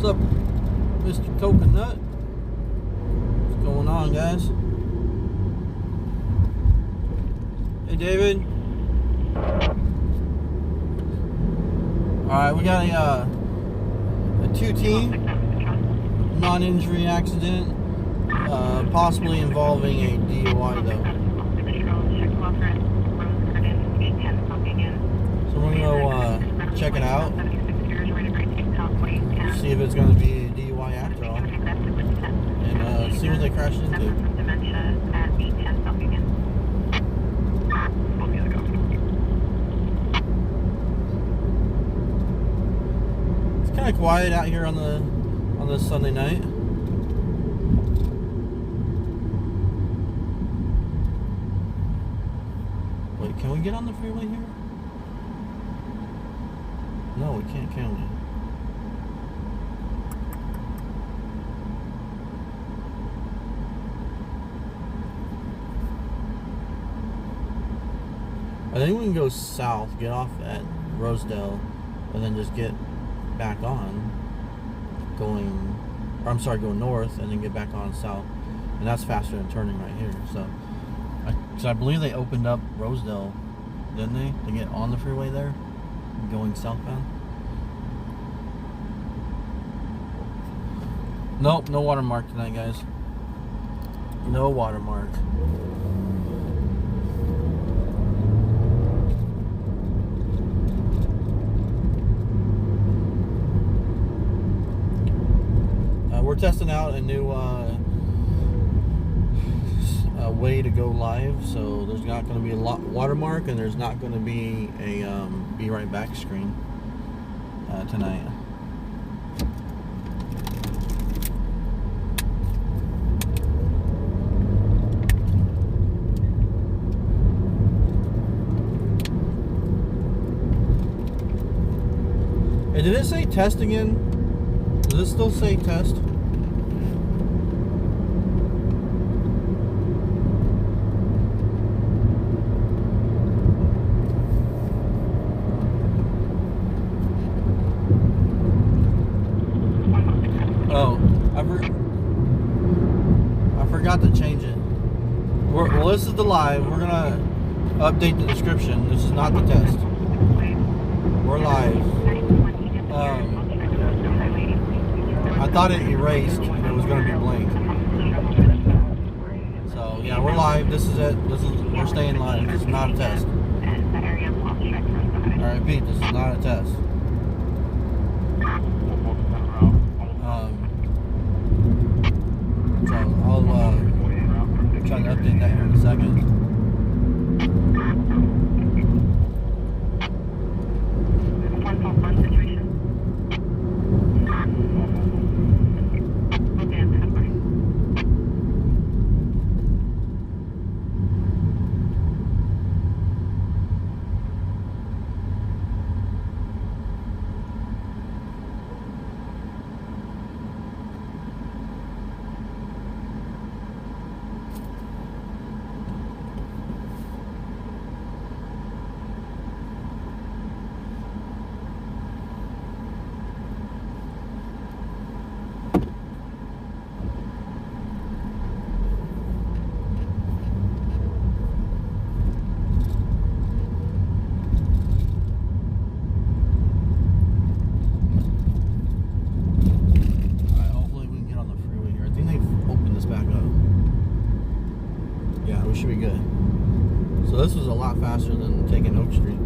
What's up, Mr. Coconut? What's going on, guys? Hey, David. Alright, we got a 2T non-injury accident, possibly involving a DUI though. So we're gonna go check it out, see if it's gonna be a DUI after all, and see what they crashed into. It's kind of quiet out here on this Sunday night. Wait, can we get on the freeway here? No, we can't, can we? I think we can go south, get off at Rosedale, and then just get back on going north, and then get back on south. And that's faster than turning right here. So I believe they opened up Rosedale, didn't they? To get on the freeway there, going southbound. Nope, no watermark tonight, guys. No watermark. We're testing out a new way to go live, so there's not going to be a watermark, and there's not going to be a be right back screen tonight. Hey, did it say test again? Does it still say test? Oh, I forgot to change it. Well, this is the live. We're gonna update the description. This is not the test. We're live. I thought it erased and it was going to be blank. So yeah, we're live. This is it. We're staying live. This is not a test. I repeat, this is not a test. So I'll try to update that here in a second. We should be good. So this was a lot faster than taking Oak Street.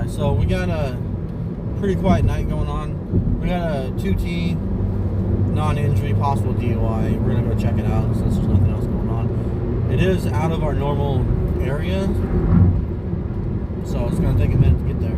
So we got a pretty quiet night going on. We got a 2T non-injury, possible DUI. We're gonna go check it out since there's nothing else going on. It is out of our normal area, so it's gonna take a minute to get there.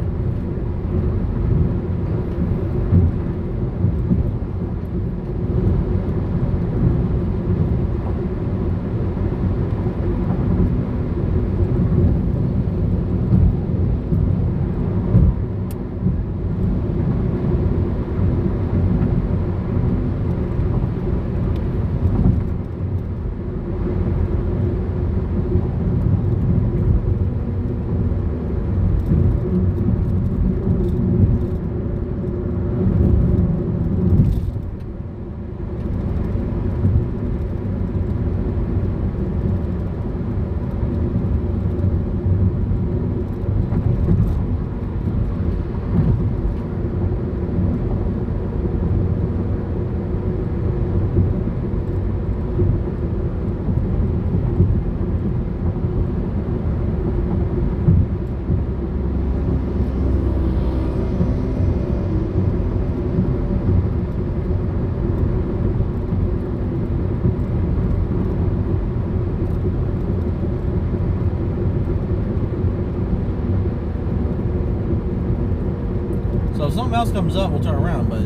if something else comes up, we'll turn around. But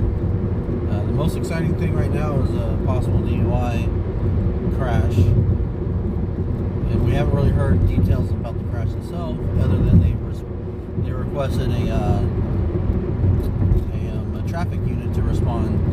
the most exciting thing right now is a possible DUI crash. And we haven't really heard details about the crash itself, other than they requested a traffic unit to respond.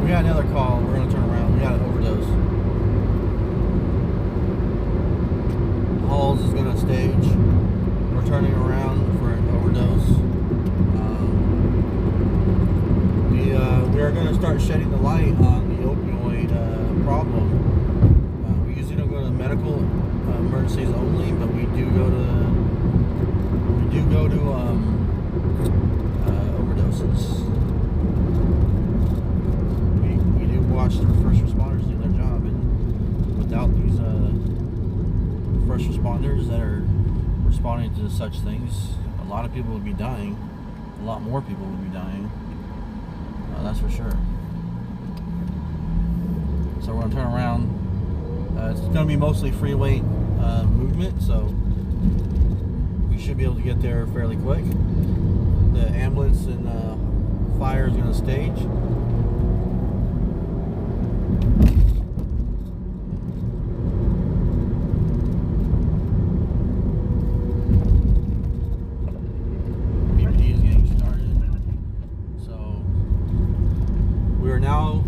We got another call. We're gonna turn around. We got an overdose. Halls is gonna stage. We're turning around for an overdose. We are gonna start shedding the light on the opioid problem. We usually don't go to medical emergencies only, but we do go to overdoses. Watch the first responders do their job, and without these first responders that are responding to such things, a lot of people would be dying. A lot more people would be dying. That's for sure. So we're gonna turn around. It's gonna be mostly freeway movement, so we should be able to get there fairly quick. The ambulance and fire is gonna stage. Now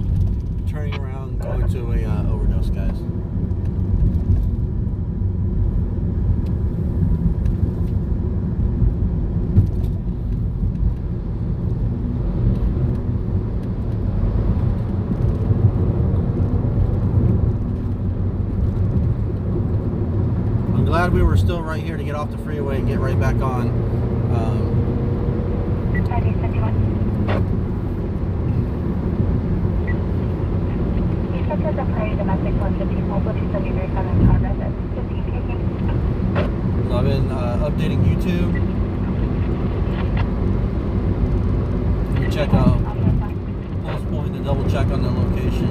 turning around, going to a overdose, guys. I'm glad we were still right here to get off the freeway and get right back on. So I've been updating YouTube. We check out Pulse Point to double check on the location.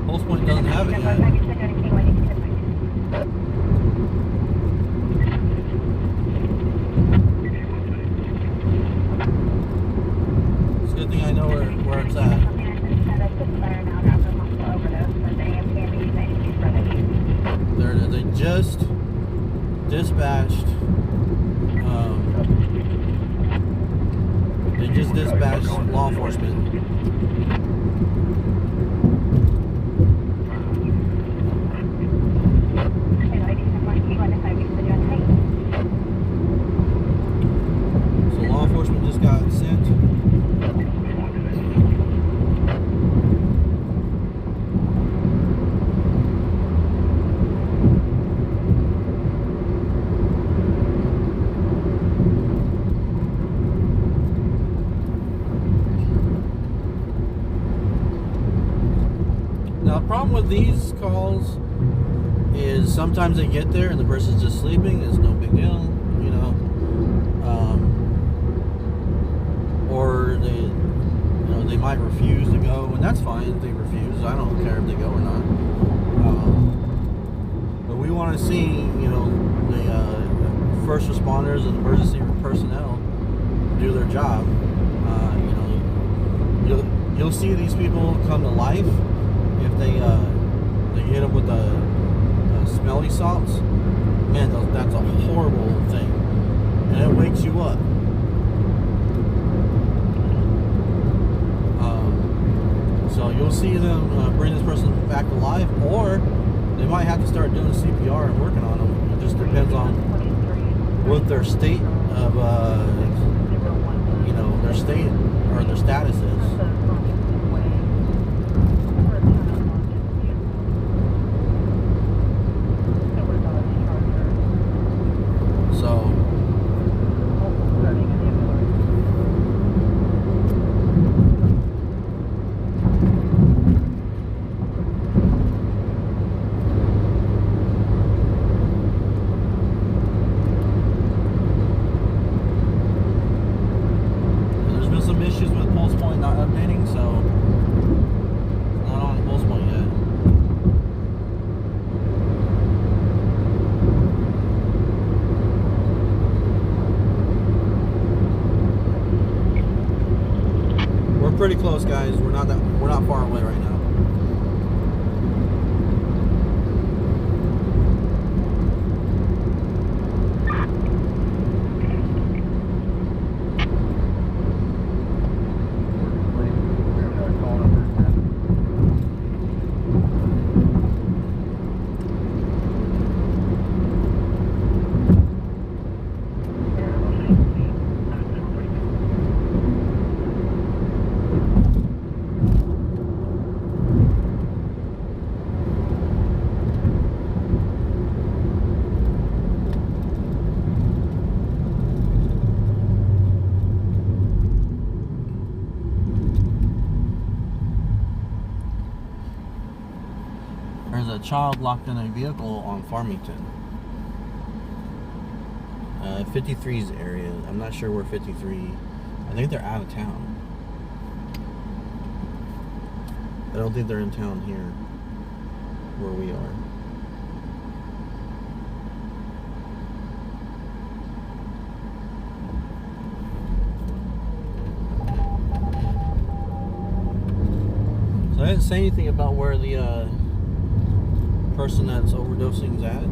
Pulse Point doesn't have it yet. It's a good thing I know where it's at. There it is. They just dispatched. Law enforcement. So law enforcement just just got sent. Now, the problem with these calls is sometimes they get there and the person's just sleeping. It's no big deal, you know. Or they might refuse to go, and that's fine if they refuse. I don't care if they go or not. But we want to see, the first responders and emergency personnel do their job. You'll see these people come to life if they hit them with the smelly salts. Man, that's a horrible thing, and it wakes you up. So you'll see them bring this person back to life, or they might have to start doing CPR and working on them. It just depends on what their state of, their state or their status is. So. Some issues with pulse point not updating, so it's not on pulse point yet. We're pretty close, guys. We're not far away right now. There's a child locked in a vehicle on Farmington. 53's area. I'm not sure where 53. I think they're out of town. I don't think they're in town here where we are. So I didn't say anything about where the person that's overdosing is at.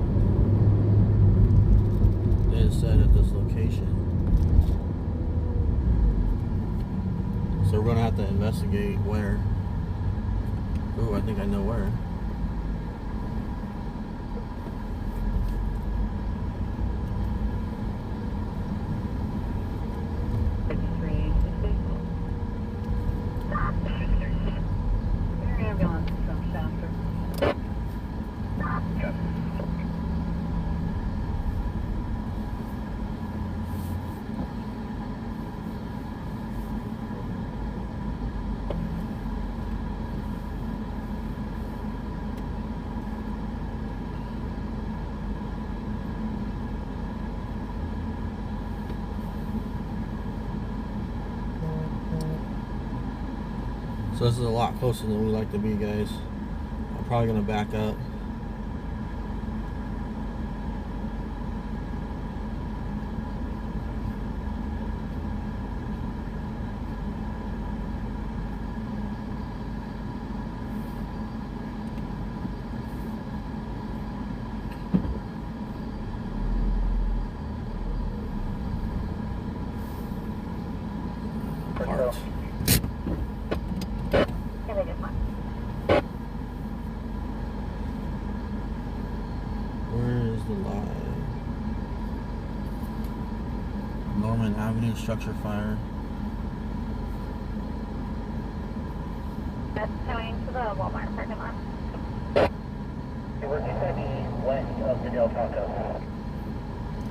It said at this location. So we're gonna have to investigate where. Ooh, I think I know where. So this is a lot closer than we like to be, guys. I'm probably gonna back up. Parked. Where is the live? Norman Avenue structure fire. That's going to the Walmart parking lot. We're just going to be west of the Del Taco.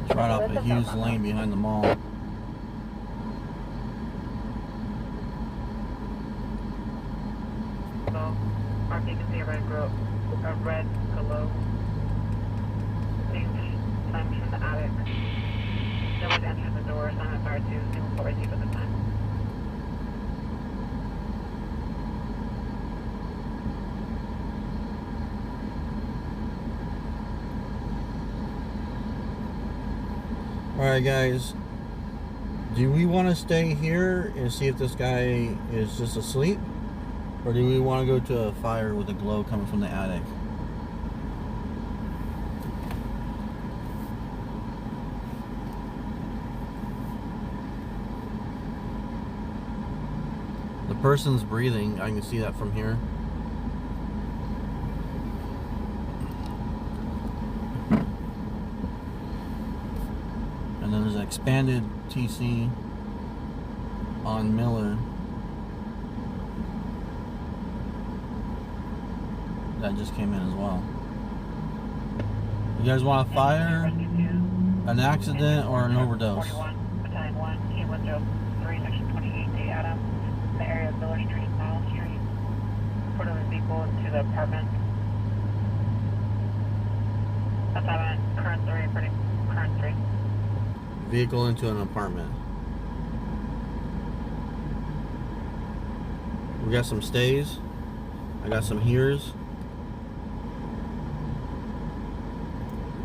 It's right off a Hughes Lane behind the mall. So, our you can see a red glow. These signs from the attic. Nobody's entering the door, sign at fire 2, single floor receive at the time. Alright guys, do we want to stay here and see if this guy is just asleep? Or do we want to go to a fire with a glow coming from the attic? The person's breathing, I can see that from here. And then there's an expanded TC on Miller that just came in as well. You guys want a fire, an accident, or an overdose? 41, Battalion 1, K103, Section 28, Adam. The area of Miller Street, Miles Street. Put a vehicle into the apartment. Assignment, current 3, current 3. Vehicle into an apartment. We got some stays. I got some heres.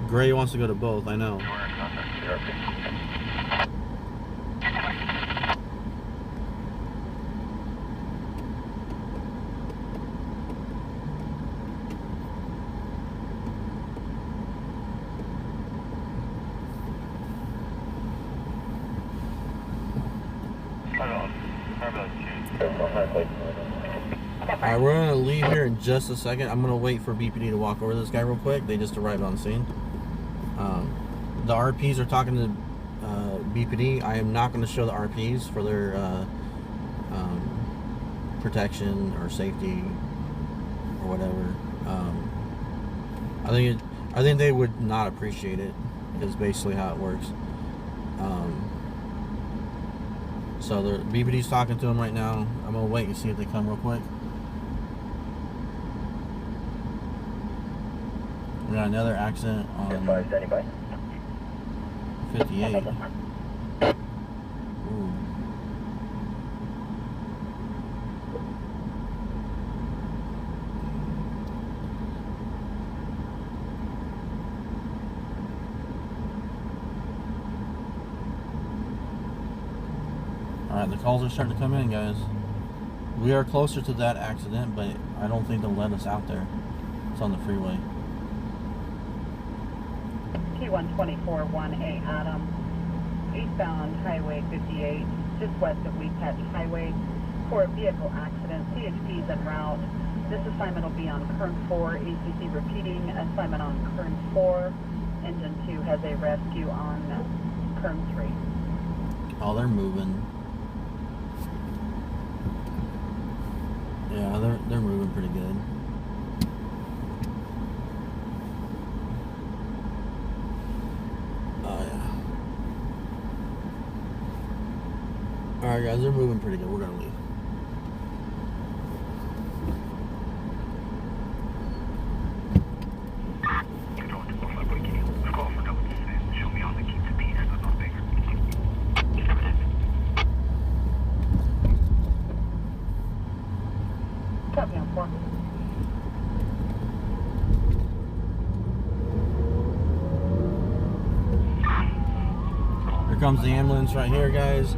Gray wants to go to both, I know. Alright, we're going to leave here in just a second. I'm going to wait for BPD to walk over to this guy real quick. They just arrived on the scene. The RPs are talking to BPD. I am not going to show the RPs for their protection or safety or whatever. I think they would not appreciate it, is basically how it works. So the BPD's talking to them right now. I'm going to wait and see if they come real quick. We got another accident on 58. Ooh. Alright, the calls are starting to come in, guys. We are closer to that accident, but I don't think they'll let us out there. It's on the freeway. T124 1A Adam, eastbound Highway 58, just west of Weepatch Highway, for a vehicle accident. CHP is en route. This assignment will be on Kern 4, ACC repeating, assignment on Kern 4. Engine 2 has a rescue on Kern 3. Oh, they're moving. Yeah, they're moving pretty good. Oh yeah. Alright guys, they're moving pretty good. We're gonna leave. Copy on 4. Here comes the ambulance right here, guys.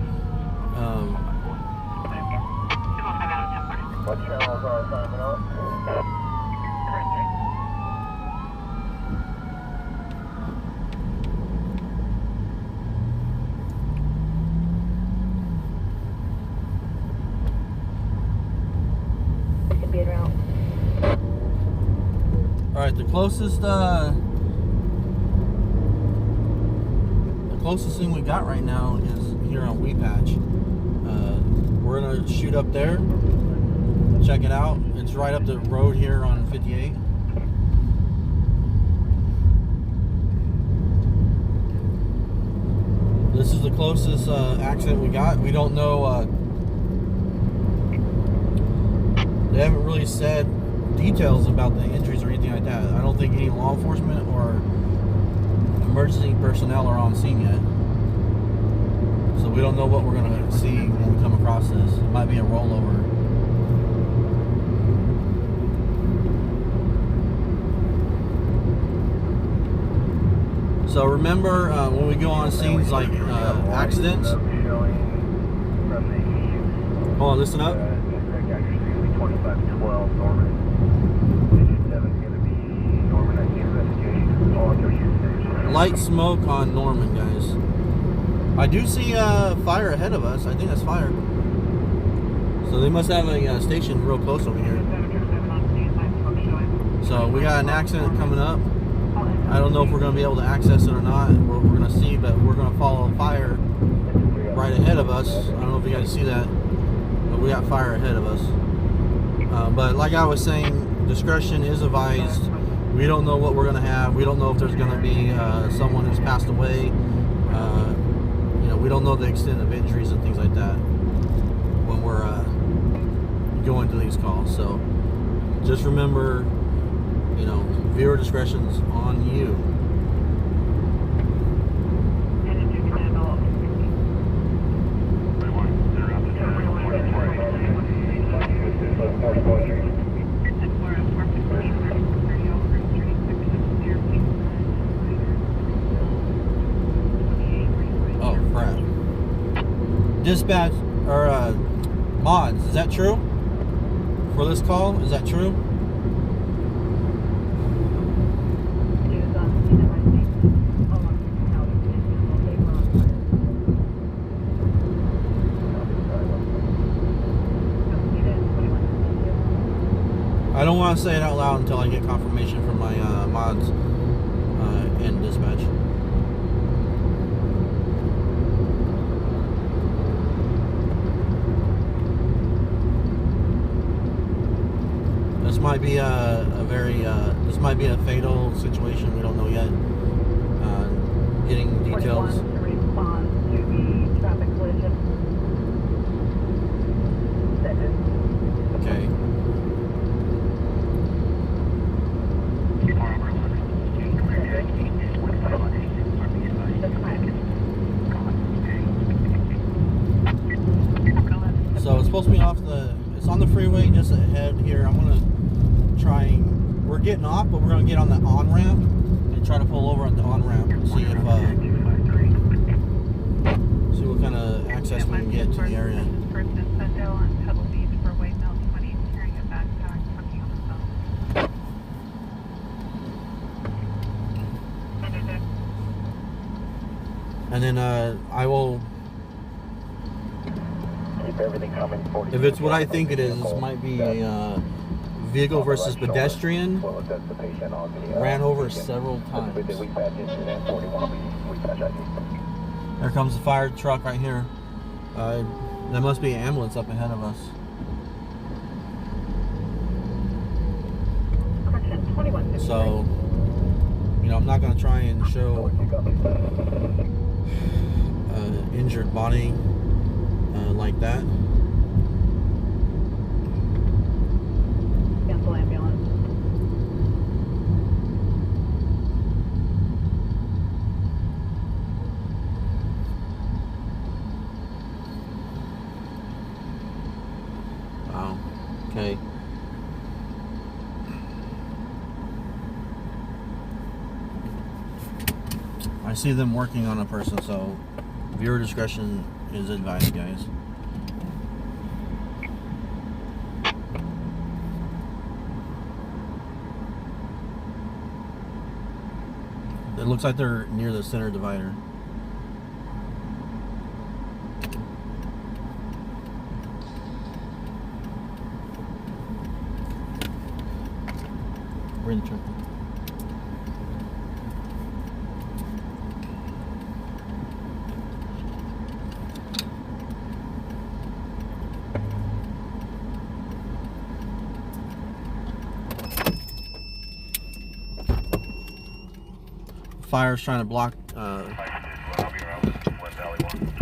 What channels are assignment on? Current 3. It could be around. Alright, the closest thing we got right now is here on Weepatch. We're gonna shoot up there, check it out. It's right up the road here on 58. This is the closest accident we got. We don't know. They haven't really said details about the injuries or anything like that. I don't think any law enforcement or emergency personnel are on scene yet. So we don't know what we're going to see when we come across this. It might be a rollover. So remember when we go on scenes like accidents. Hold on, listen up. 2512 Norman. Digit 7 is going to be Norman at your investigation. All under your station. Light smoke on Norman, guys. I do see fire ahead of us. I think that's fire. So they must have a station real close over here. So we got an accident coming up. I don't know if we're going to be able to access it or not. We're going to see, but we're going to follow fire right ahead of us. I don't know if you guys see that, but we got fire ahead of us. But like I was saying, discretion is advised. We don't know what we're going to have. We don't know if there's going to be someone who's passed away. You know, we don't know the extent of injuries and things like that when we're going to these calls. So just remember, you know, viewer discretion's on you. Oh crap. Dispatch or mods, is that true? For this call, is that true? I don't want to say it out loud until I get confirmation from my mods in dispatch. This might be this might be a fatal situation. We don't know yet. Getting details. To respond to the traffic collision. Okay. So it's supposed to be it's on the freeway just ahead here. I'm gonna try and, we're getting off, but we're gonna get on the on-ramp and try to pull over at the on-ramp and see if, see what kind of access we can get to the area. And then I will, Keep everything coming. if it's what I think it is, this might be a vehicle versus pedestrian. Ran over several times. There comes the fire truck right here. There must be an ambulance up ahead of us. So, you know, I'm not going to try and show injured body like that. Cancel ambulance. Wow. Okay. I see them working on a person, so viewer discretion is advised, guys. It looks like they're near the center divider. We're in the truck. fire's trying to block. I'll be around West Alley 1.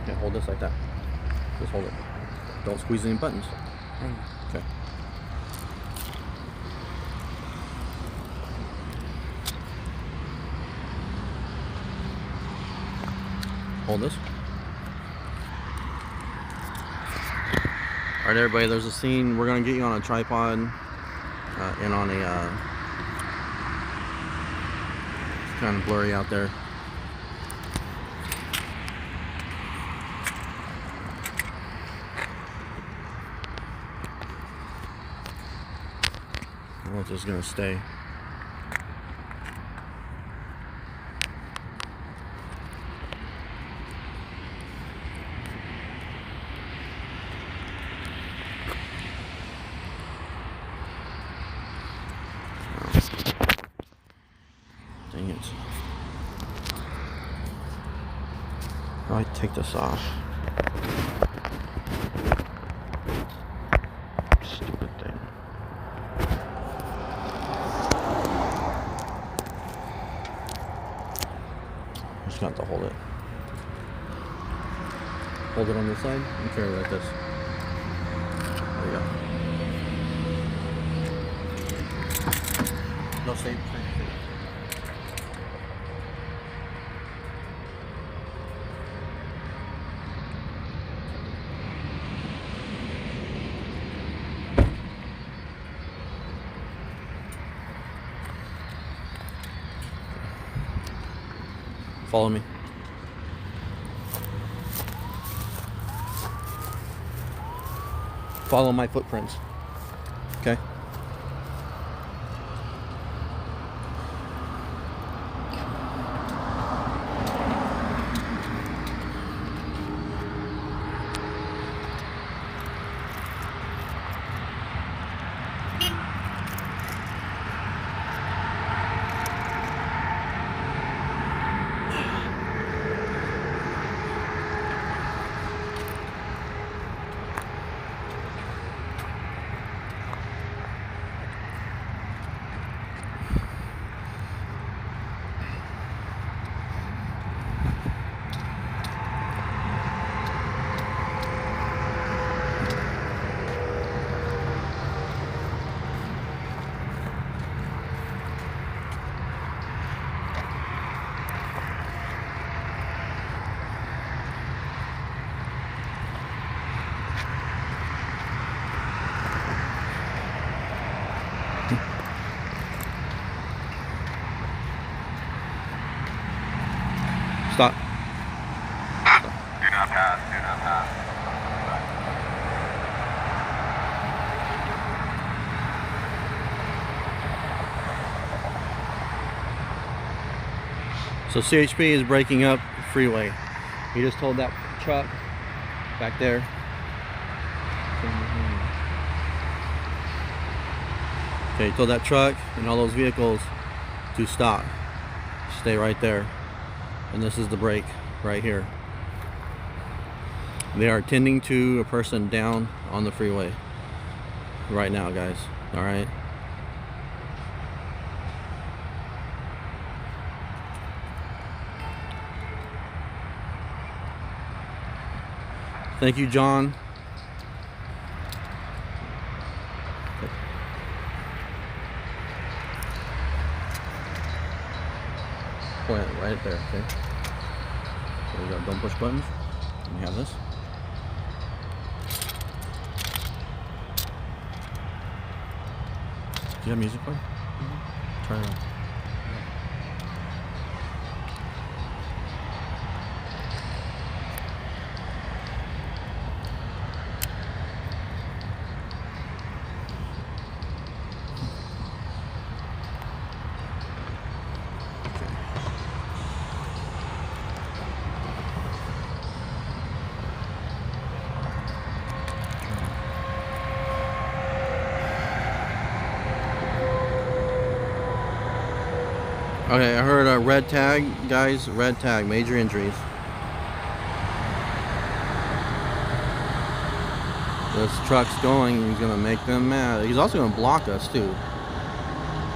Yeah, hold this like that. Just hold it. Don't squeeze any buttons. Okay. Hold this. Alright everybody, there's a scene. We're going to get you on a tripod and on a it's kind of blurry out there. We're just going to stay. Dang it. How do I take this off? Stupid thing. I'm just going to have to hold it. Hold it on this side and carry it like this. There you go. No, stay. Follow me. Follow my footprints. Okay? Stop. Do not pass, do not pass. So CHP is breaking up the freeway. He just told that truck back there. Okay, he told that truck and all those vehicles to stop. Stay right there. And this is the brake right here. They are tending to a person down on the freeway right now, guys. All right. Thank you, John. Point it right there, okay? So we got don't push buttons. And we have this. Do you have music on? Turn it on. Okay, I heard a red tag, guys. Red tag, major injuries. This truck's going. He's gonna make them mad. He's also gonna block us too.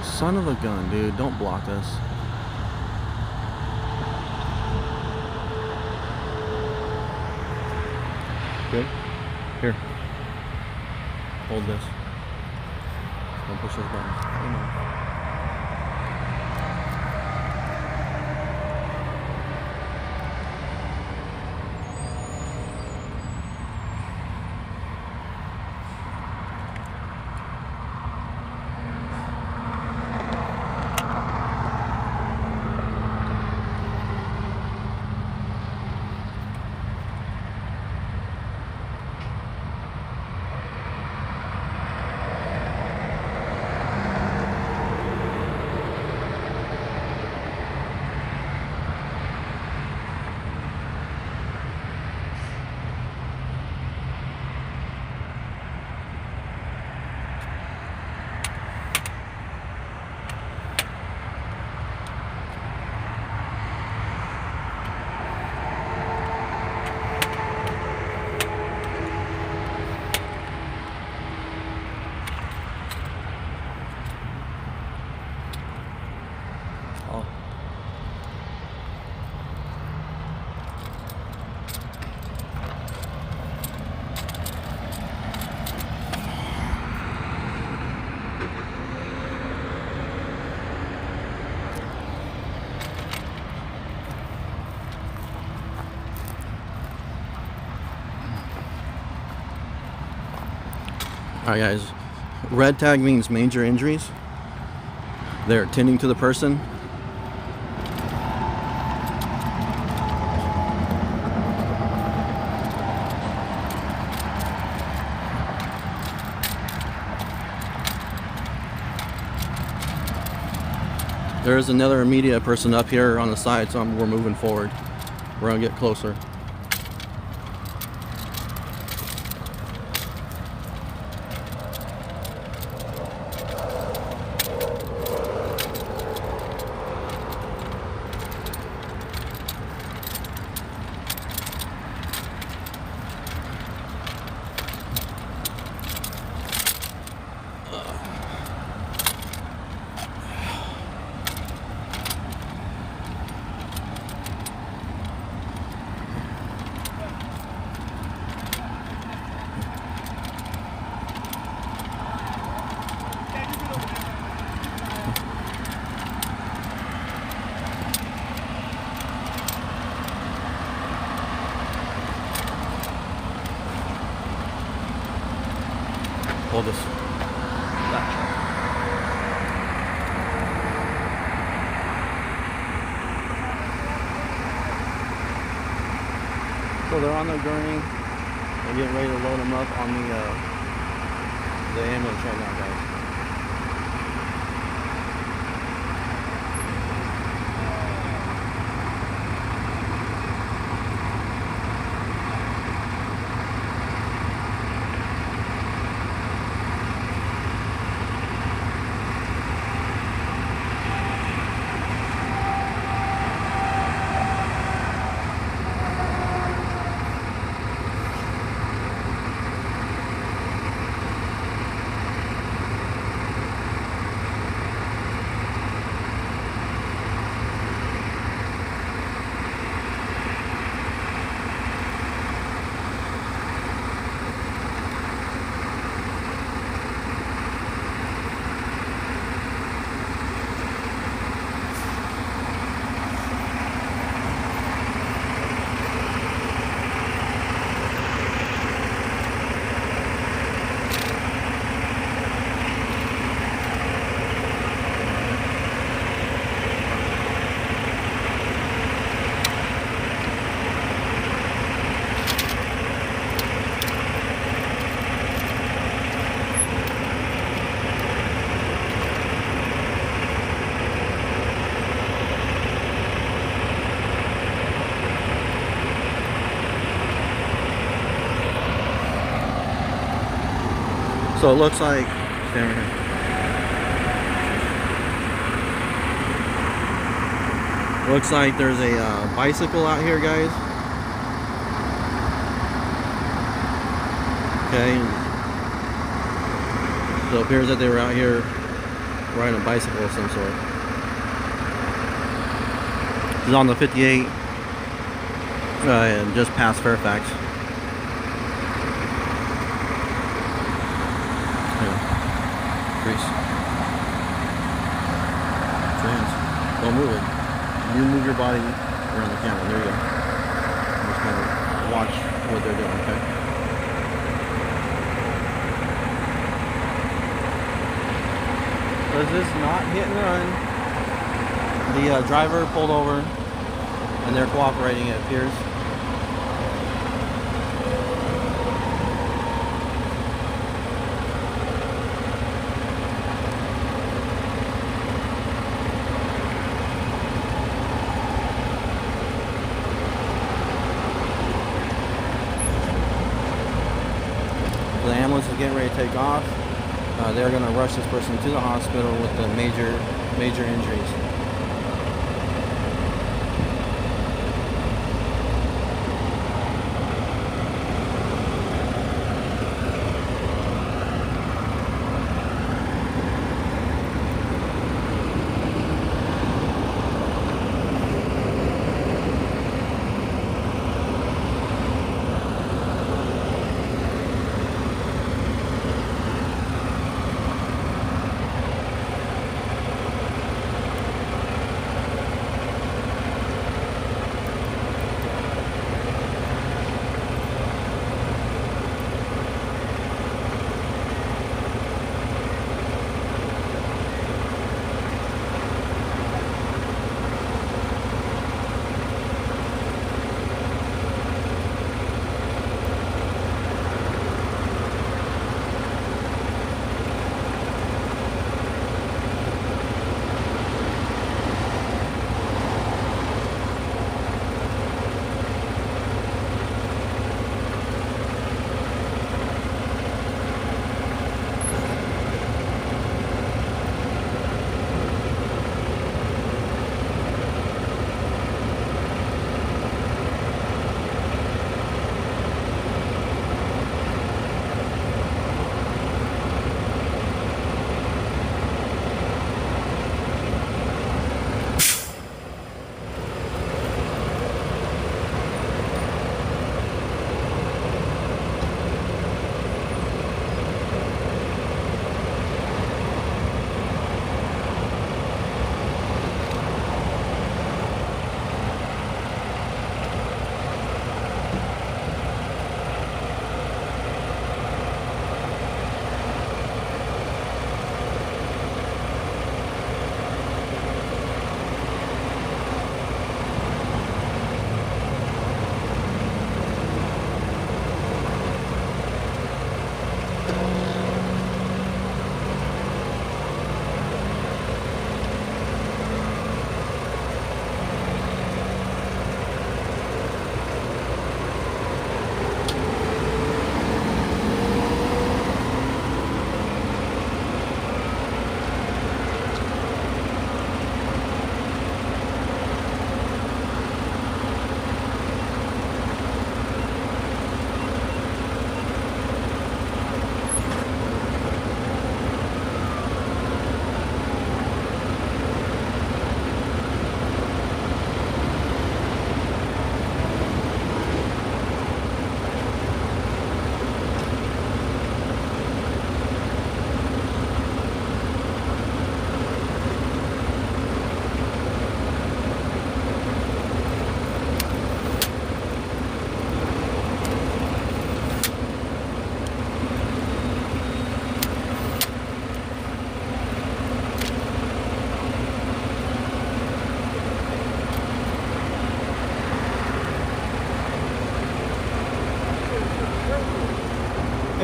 Son of a gun, dude! Don't block us. Good. Here. Hold this. Don't push those buttons. Come on. Alright guys, red tag means major injuries. They're attending to the person. There's another media person up here on the side, so we're moving forward. We're gonna get closer. Hold this. Gotcha. So they're on the gurney. They're getting ready to load them up on the ambulance right now, guys. So it looks like, stand right here. Looks like there's a bicycle out here, guys. Okay. So it appears that they were out here riding a bicycle of some sort. This is on the 58 and just past Fairfax. Grease. Trans. Don't move it. You move your body around the camera. There you go. I'm just gonna watch what they're doing, okay? This is not hit and run. The driver pulled over and they're cooperating, it appears. The ambulance is getting ready to take off. They're going to rush this person to the hospital with the major injuries.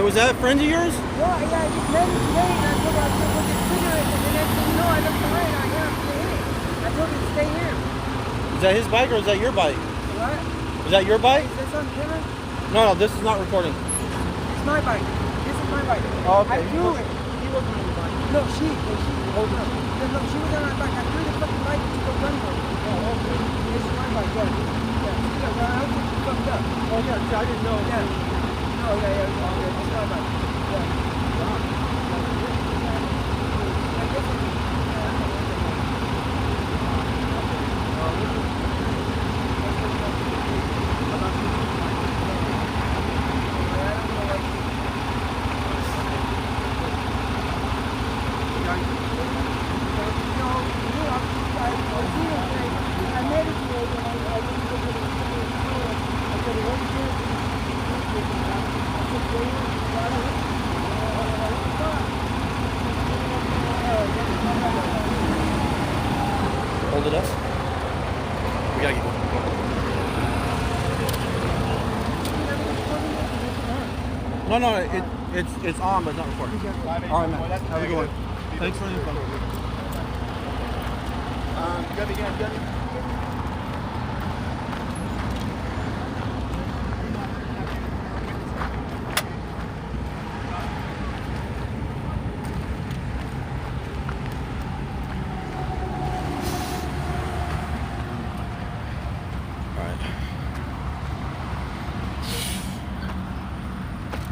Was that a friend of yours? Well, yeah, he met me today, and I told him I was going to look at cigarettes, and then next thing you know, I looked around, and I hear him stay here. I told him to stay here. Is that his bike or is that your bike? What? Is that your bike? Is this on camera? No, this is not recording. It's my bike. This is my bike. Oh, okay. I threw it. He was on his bike. No, she. Oh, no. No, she was on my bike. I threw the fucking bike and she go run for it. Oh, okay. yeah, I didn't know. Yeah. No, yeah, it's all good. It's not bad. I guess Hold it up. We gotta get going. No, it's on, but it's not recording. All right, man. Have a good one. Thanks for the info.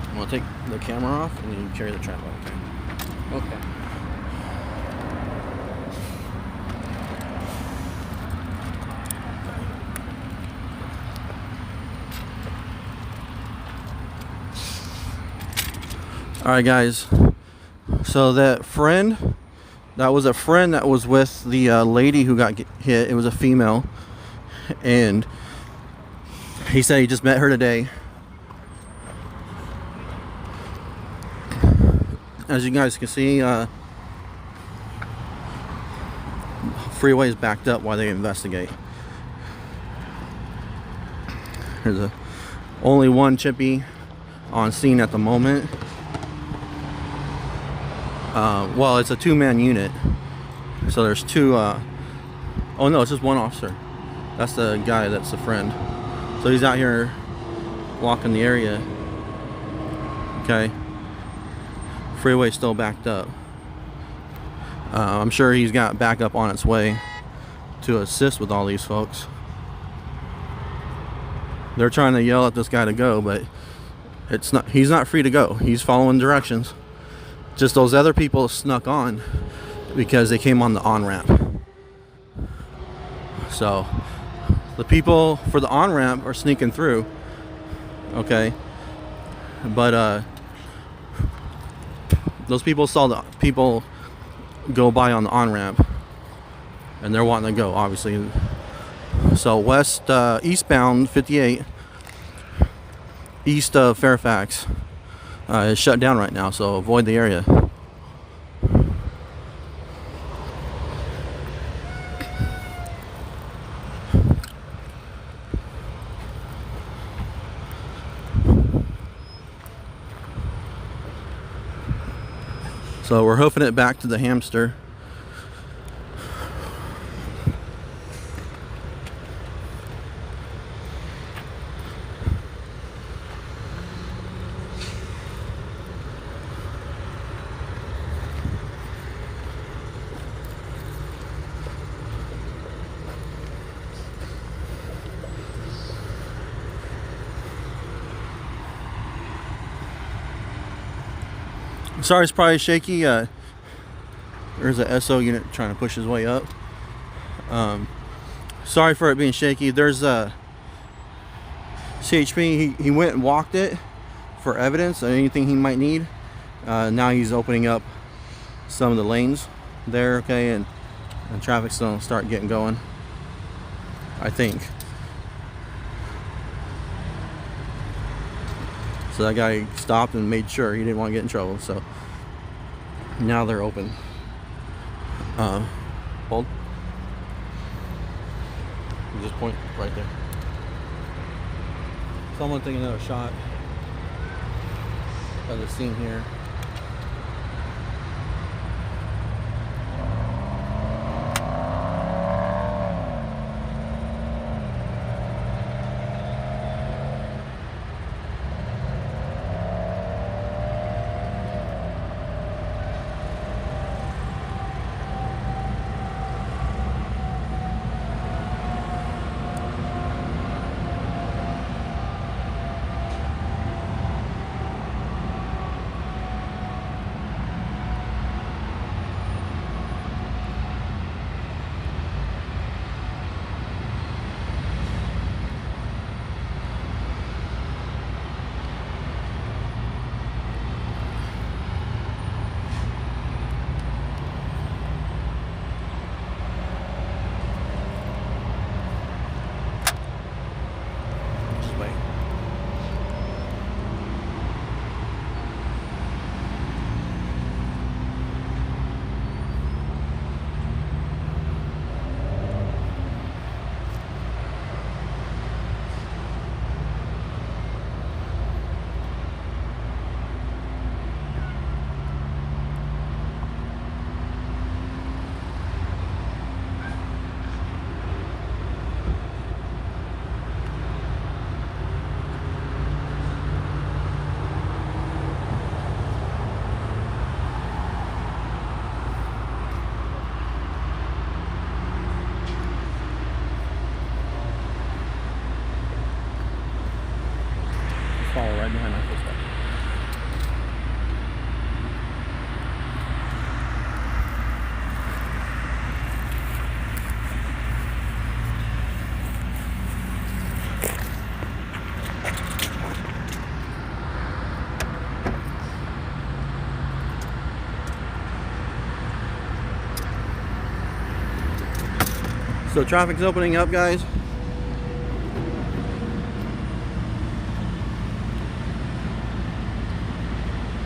I'm gonna take the camera off and you carry the tripod, okay? Okay. Alright guys, so that was a friend that was with the lady who got hit. It was a female, and he said he just met her today. As you guys can see, freeway is backed up while they investigate. There's only one chippy on scene at the moment. Well, it's a two-man unit, so there's two. Oh no, it's just one officer. That's the guy. That's the friend. So he's out here walking the area. Okay. Freeway's still backed up. I'm sure he's got backup on its way to assist with all these folks. They're trying to yell at this guy to go, but he's not free to go. He's following directions. Just those other people snuck on because they came on the on-ramp. So the people for the on-ramp are sneaking through. Okay. But those people saw the people go by on the on-ramp and they're wanting to go, obviously. So eastbound 58 east of Fairfax is shut down right now, so avoid the area. So we're hoofing it back to the hamster. Sorry, it's probably shaky. There's a SO unit trying to push his way up. Sorry for it being shaky. There's a CHP. He went and walked it for evidence and anything he might need. Now he's opening up some of the lanes there, okay, and traffic's gonna start getting going, I think. So that guy stopped and made sure he didn't want to get in trouble. So now they're open. Hold. You just point right there. Someone taking another shot of the scene here. hide behind my footstep. So traffic's opening up, guys.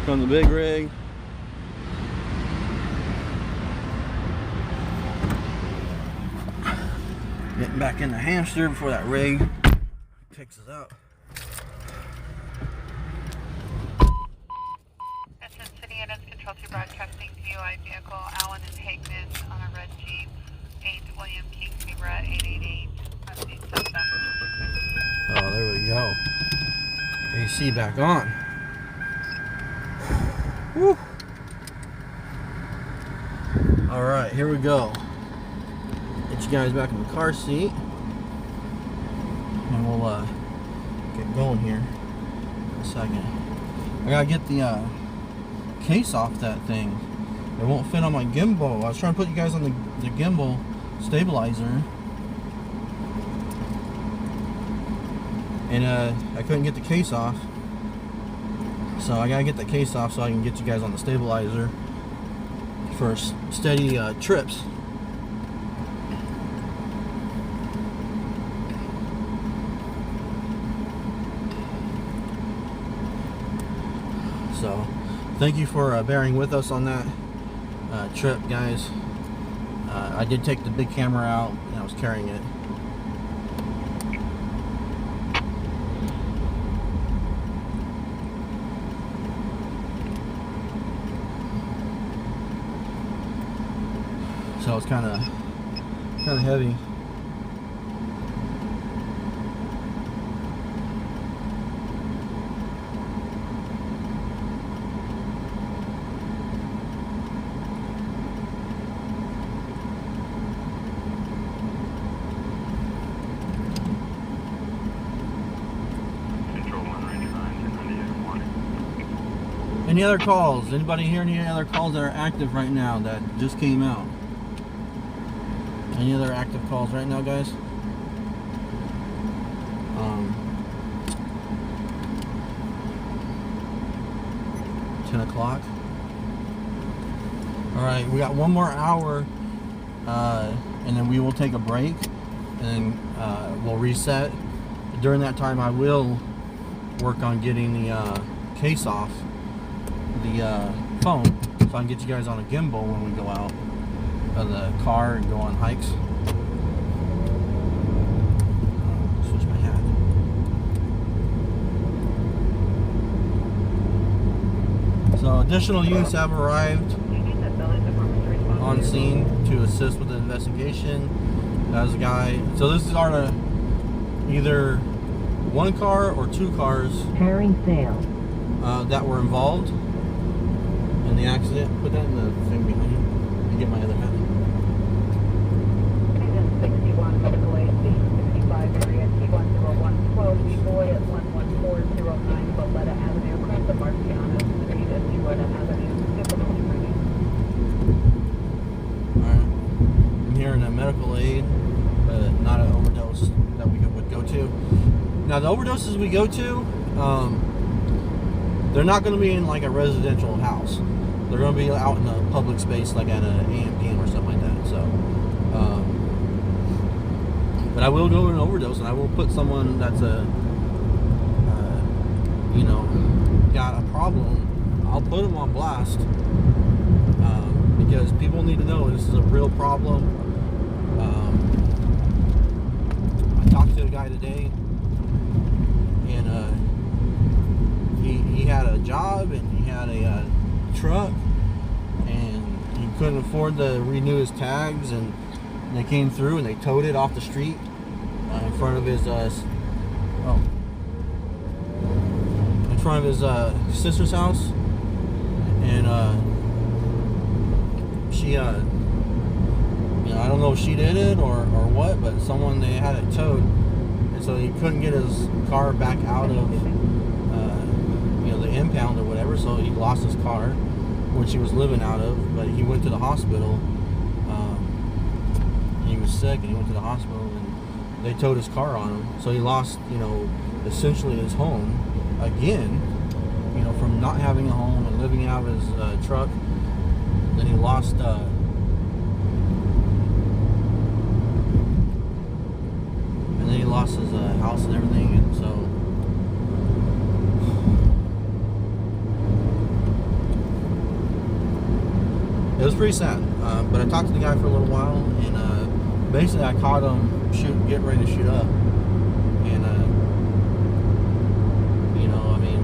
Come the big rig. Getting back in the hamster before that rig picks us up. Attention City units, Control 2 broadcasting DUI vehicle, Allen and Hagman on a red Jeep, 8 William King Zebra 888. Oh, there we go. AC back on. Woo. All right, here we go. Get you guys back in the car seat, and we'll get going here in a second. I gotta get the case off that thing. It won't fit on my gimbal. I was trying to put you guys on the gimbal stabilizer, and I couldn't get the case off. So I gotta get the case off so I can get you guys on the stabilizer for steady trips. So thank you for bearing with us on that trip, guys. I did take the big camera out and I was carrying it. So it's kind of heavy. Any other calls? Anybody hear any other calls that are active right now that just came out? Any other active calls right now, guys? 10 o'clock. All right, we got one more hour, and then we will take a break, and then we'll reset. During that time, I will work on getting the case off the phone, so I can get you guys on a gimbal when we go out of the car and go on hikes. Switch my hat. So additional units have arrived on scene to assist with the investigation. As a guy, so this is our either one car or two cars that were involved in the accident. Put that in the thing behind you. And get my other hat. 61 medical aid, 65 area, T10112, Boy at 11409, Boletta Avenue, across the Marciano Street at Boletta Avenue, difficulty reading. Alright. I'm here in a medical aid, but not an overdose that we would go to. Now the overdoses we go to, they're not going to be in like a residential house. They're going to be out in a public space, like at an AMPM or something like that. So, but I will go to an overdose, and I will put someone that's got a problem. I'll put them on blast because people need to know this is a real problem. I talked to a guy today, and he had a job and he had a truck, and he couldn't afford to renew his tags, and they came through and they towed it off the street in front of his sister's house, and she I don't know if she did it or what, but they had it towed, and so he couldn't get his car back out of impound or whatever, so he lost his car, which he was living out of, but he went to the hospital. He was sick and he went to the hospital and they towed his car on him, so he lost, you know, essentially his home again, you know, from not having a home and living out of his truck. Then he lost his house and everything, and so it was pretty sad. But I talked to the guy for a little while, and basically I caught him getting ready to shoot up, and you know, I mean,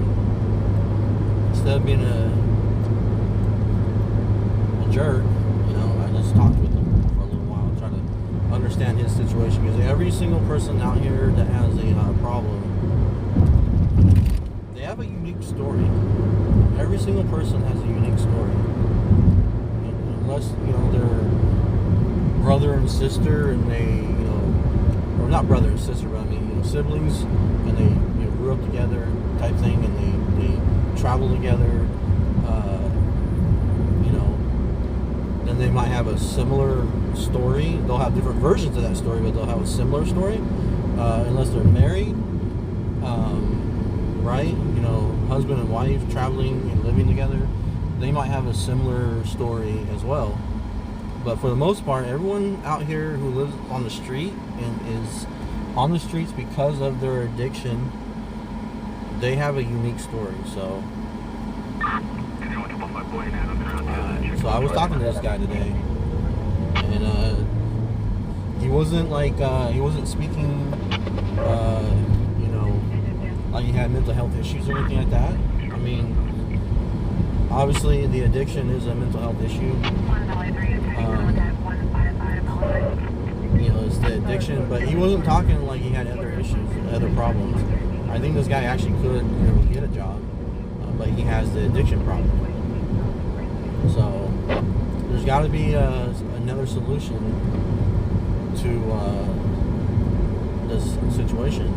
instead of being a jerk, you know, I just talked with him for a little while, trying to understand his situation, because every single person out here that has a problem, they have a unique story. Every single person has a unique story. Unless, you know, they're brother and sister, and they, you know, or not brother and sister, but I mean, you know, siblings, and they, you know, grew up together type thing, and they travel together, you know, then they might have a similar story. They'll have different versions of that story, but they'll have a similar story, unless they're married, right? You know, husband and wife traveling and living together. They might have a similar story as well. But for the most part, everyone out here who lives on the street and is on the streets because of their addiction, they have a unique story. So I was talking to this guy today, and he wasn't like, he wasn't speaking, you know, like he had mental health issues or anything like that. I mean, obviously, the addiction is a mental health issue. You know, it's the addiction, but he wasn't talking like he had other issues, other problems. I think this guy actually could, you know, get a job, but he has the addiction problem. So there's got to be another solution to this situation.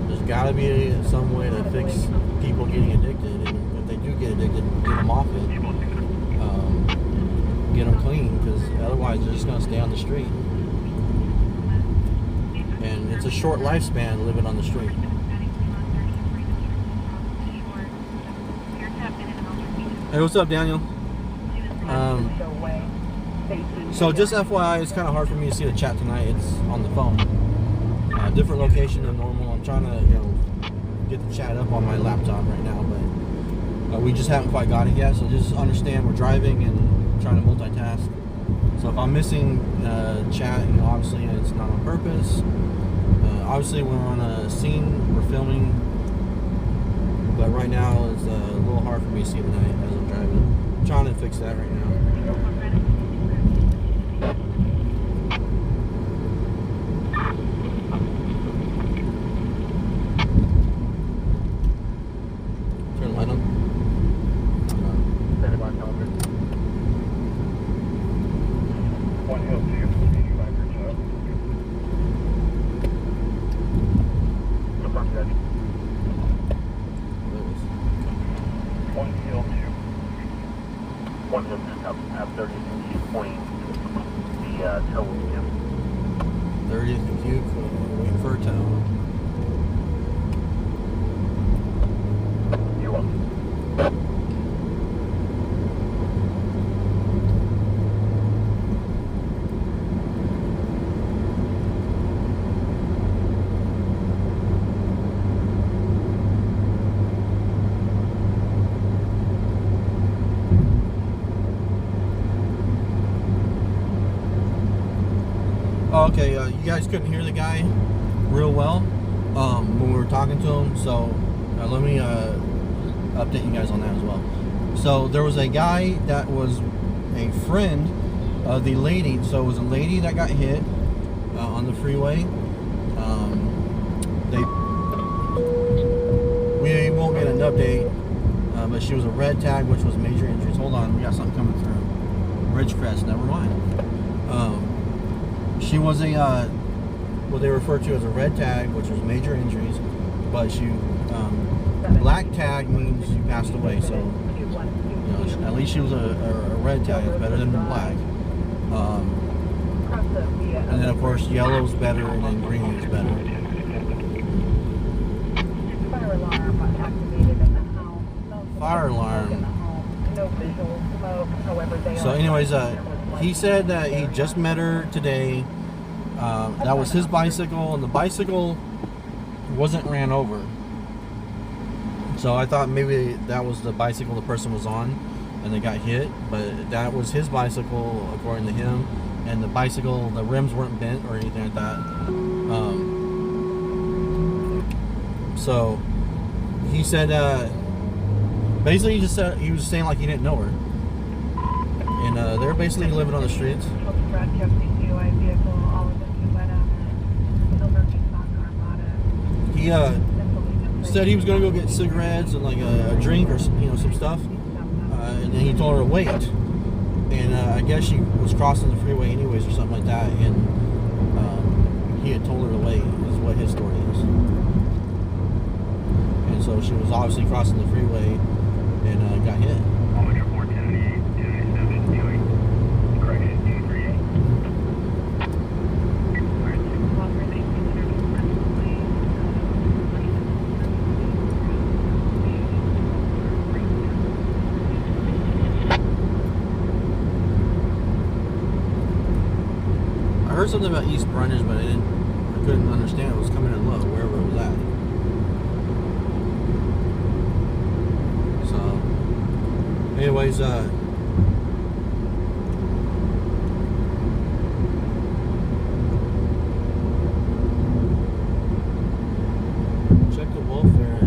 There's got to be some way to fix people getting addicted, and if they do get addicted, get them off it, get them clean, because otherwise they're just going to stay on the street. And it's a short lifespan living on the street. Hey, what's up, Daniel? So just FYI, it's kind of hard for me to see the chat tonight. It's on the phone. Different location than normal. I'm trying to, you know, get the chat up on my laptop right now, but we just haven't quite got it yet. So just understand we're driving and trying to multitask. So if I'm missing chat, you know, obviously it's not on purpose. Obviously we're on a scene, we're filming, but right now it's a little hard for me to see tonight as I'm driving. I'm trying to fix that right now. Turn the light on. Standing by calendar. 1 Hill 2, 85% up. Confirm, Judge. 1 Hill 2. 1 Hill 2, have 30th and Q pointing the tow with him. 30th and Q, waiting for a tow. You're welcome. Oh, okay, you guys couldn't hear the guy real well when we were talking to him, so let me update you guys on that as well. So there was a guy that was a friend of the lady, so it was a lady that got hit on the freeway. We won't get an update, but she was a red tag, which was major injuries. Hold on, we got something coming through. Ridgecrest, never mind. She was a what they refer to as a red tag, which was major injuries, but she black tag means you passed away. So, you know, at least she was a red tag. It's better than the black. And then of course yellow's better, and then green is better. Fire alarm activated in the house. Fire alarm. No visual smoke. However, they So anyways, he said that he just met her today. That was his bicycle, and the bicycle wasn't ran over. So I thought maybe that was the bicycle the person was on and they got hit, but that was his bicycle according to him. And the bicycle, the rims weren't bent or anything like that. So he said, basically he just said, he was saying like he didn't know her. And they're basically living on the streets. He said he was gonna go get cigarettes and like a drink or some stuff, and then he told her to wait. And I guess she was crossing the freeway anyways or something like that, and he had told her to wait, is what his story is. And so she was obviously crossing the freeway and got hit. I heard something about East Brundage, but I couldn't understand. It was coming in low, wherever it was at. So, anyways, check the welfare.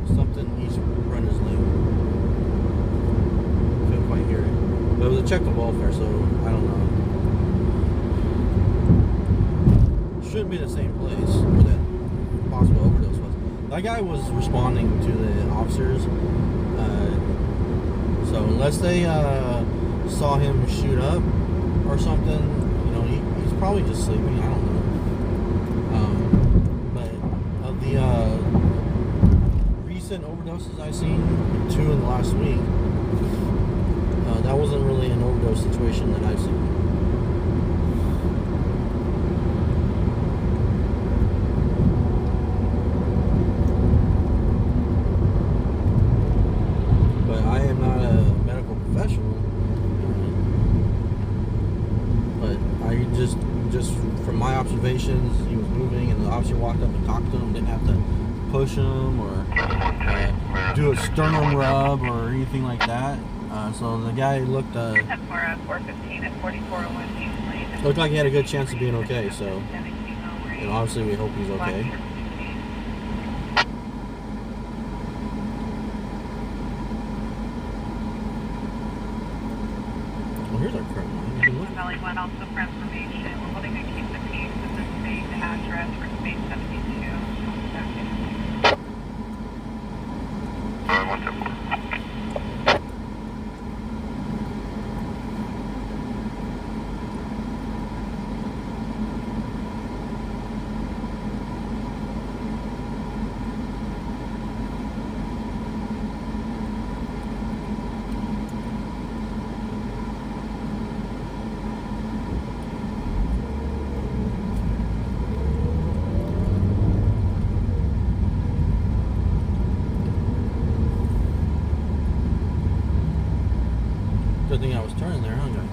Something East Brundage Lane. Couldn't quite hear it. But it was a check the welfare, so I don't know. Shouldn't be the same place where that possible overdose was. That guy was responding to the officers, so unless they saw him shoot up or something, he's probably just sleeping. I don't know. But of the recent overdoses I've seen, 2 in the last week, that wasn't really an overdose situation that I've seen. But I am not a medical professional. But I just from my observations, he was moving, and the officer walked up and talked to him. Didn't have to push him or do a sternum rub or anything like that. So the guy looked like he had a good chance of being okay. So, obviously we hope he's okay. Well, here's our current line. Valley 1 also for information. We're holding a case of peace at the same address for space 72. Good thing I was turning there, huh, guy?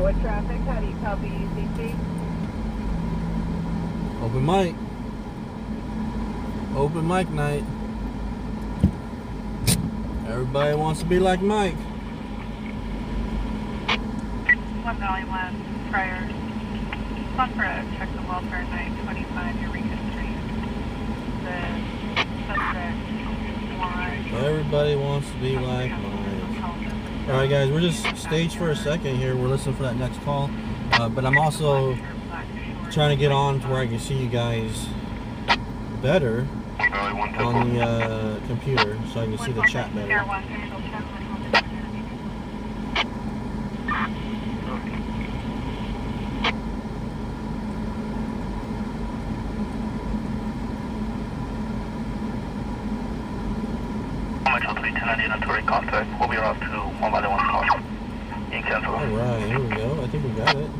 What traffic? How do you copy UCC? Open mic. Open mic night. Everybody wants to be like Mike. 1 Valley 1 prior. On for a check the welfare night 25 Eureka Street. The suspect wants. Everybody wants to be like Mike. Alright guys, we're just staged for a second here. We're listening for that next call. But I'm also trying to get on to where I can see you guys better on the computer, so I can see the chat better. We'll be around to 1 by 1 call. Alright, here we go. I think we got it.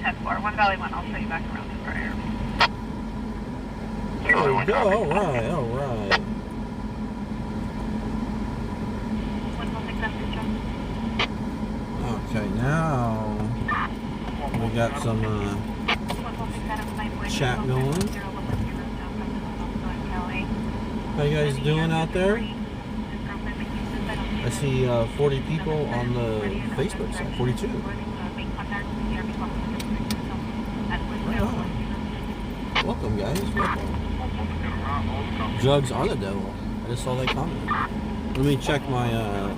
10-4, 1 Valley 1, I'll show you back around to Prayer. There we go. Alright, alright. Okay, now we got some chat going. How you guys doing out there? I see 40 people on the Facebook side, 42. Right on. Welcome, guys. Welcome. Drugs are the devil. I just saw that comment. Let me check my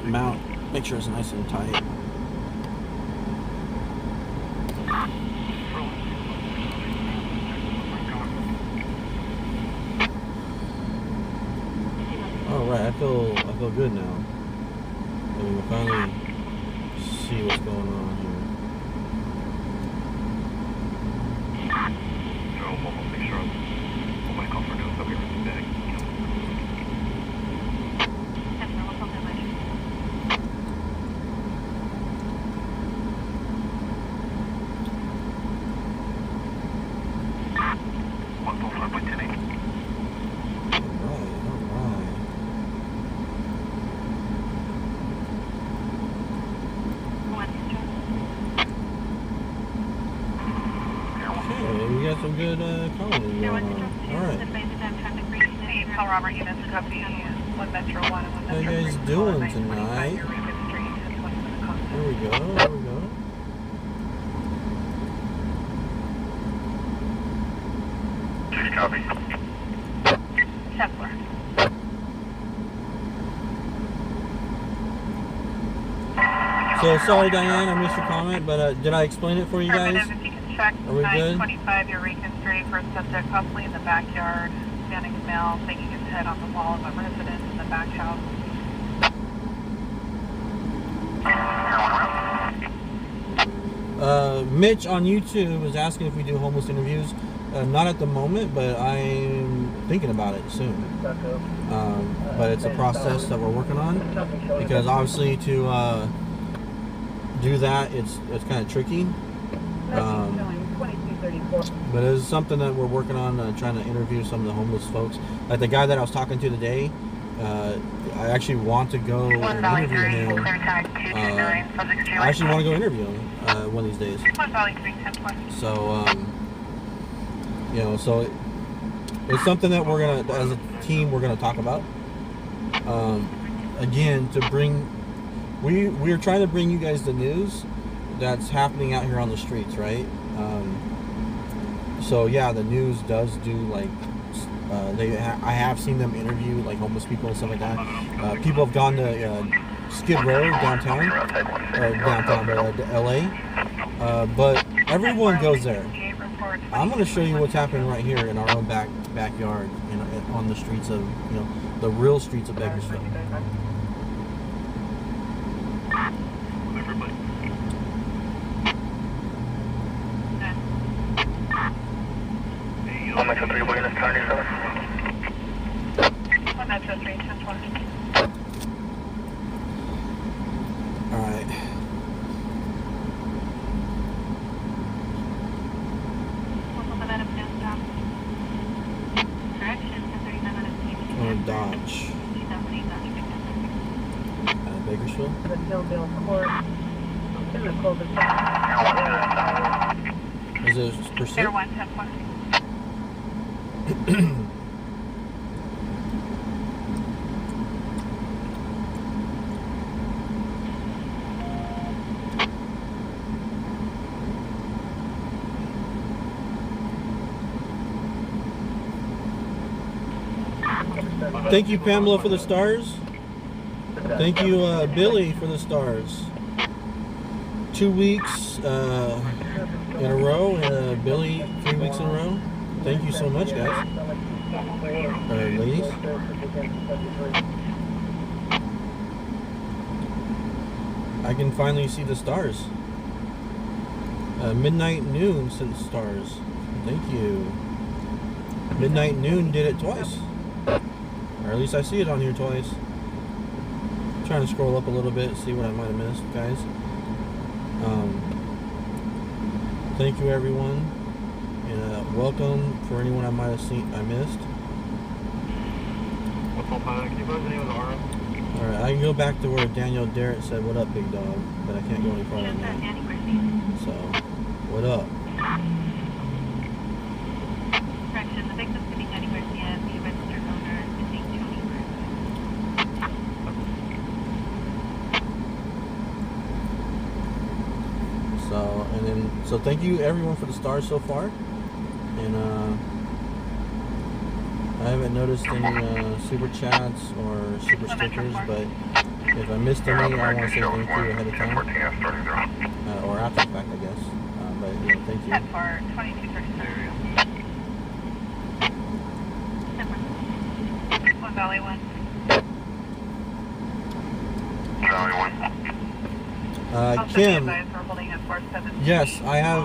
mount. Make sure it's nice and tight. All right, I feel good now. I mean, we finally see what's going on here. Some good calling going on. Alright. Robert units copy 1 Metro 1 and 1 Metro 3. How you guys doing tonight? There we go, there we go. Copy. 10-4. So sorry Diane, I missed your comment, but did I explain it for you guys? Check Are we good? 925, your recon street for a subject possibly in the backyard, standing male, thinking his head on the wall of a residence in the back house. Mitch on YouTube is asking if we do homeless interviews. Not at the moment, but I'm thinking about it soon. But it's a process that we're working on, because obviously to do that, it's kind of tricky. But it's something that we're working on, trying to interview some of the homeless folks. Like the guy that I was talking to today, I actually want to go and interview him. I actually want to go interview him one of these days. So, you know, so it's something that we're gonna, as a team, we're gonna talk about. Again, to bring, we're trying to bring you guys the news that's happening out here on the streets, right? So yeah, the news does do like I have seen them interview like homeless people and stuff like that. People have gone to Skid Row downtown, but LA. But everyone goes there. I'm going to show you what's happening right here in our own backyard, on the streets of, the real streets of Bakersfield. One Metro 3, we're going to turn this over. 1 Metro 3, 10-20. Alright. Dodge. Bakersfield? The Hillville Court. In the cul-de-sac. Is it pursuit? Air 1, 10-20. Thank you, Pamela, for the stars. Thank you, Billy, for the stars. 2 weeks in a row, and Billy 3 weeks in a row. Thank you so much, guys. Ladies. I can finally see the stars. Midnight Noon sent stars. Thank you. Midnight Noon did it twice. Or at least I see it on here twice. I'm trying to scroll up a little bit, see what I might have missed, guys. Thank you, everyone. And welcome for anyone I might have missed. Alright, I can go back to where Daniel Derritt said, "What up, big dog?" But I can't go any farther than that. So, what up? Correction, the victim could be Danny Garcia, the registered owner, missing Tony Burke. So thank you everyone for the stars so far. And I haven't noticed any super chats or super stickers, but if I missed any, I want to say thank you ahead of time. Or after the fact, I guess. But yeah, thank you. 10 for 2233. 1 Valley 1. Valley 1. Kim, yes, I have